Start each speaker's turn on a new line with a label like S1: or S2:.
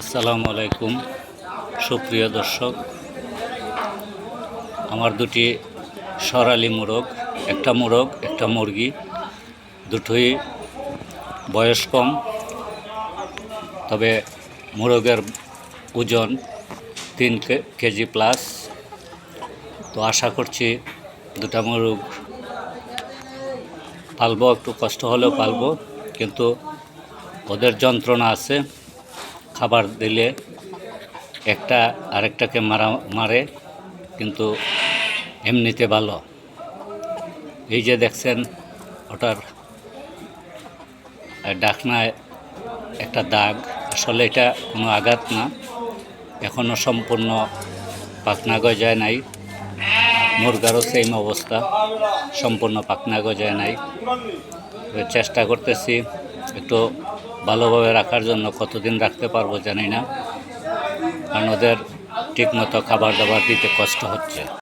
S1: আসসালামু আলাইকুম সুপ্রিয় দর্শক, আমার দুটি সরালি মোরগ, একটা মোরগ একটা মুরগি, দুটোই বয়স কম, তবে মোরগের ওজন 3 কেজি প্লাস। তো আশা করছি দুটা মোরগ পালবো, একটু কষ্ট হলেও পালবো, কিন্তু ওদের যন্ত্রণা আছে। খাবার দিলে একটা আরেকটাকে মারে, কিন্তু এমনিতে ভালো। এই যে দেখছেন, ওটার ডাকনায় একটা দাগ, আসলে এটা কোনো আঘাত না, এখনও সম্পূর্ণ পাখনা গজায় নাই। মুরগারও সেম অবস্থা, সম্পূর্ণ পাখনা গজায় নাই। চেষ্টা করতেছি একটু ভালোভাবে রাখার জন্য, কতদিন রাখতে পারবো জানি না, কারণ ওদের ঠিকমতো খাবার দাবার দিতে কষ্ট হচ্ছে।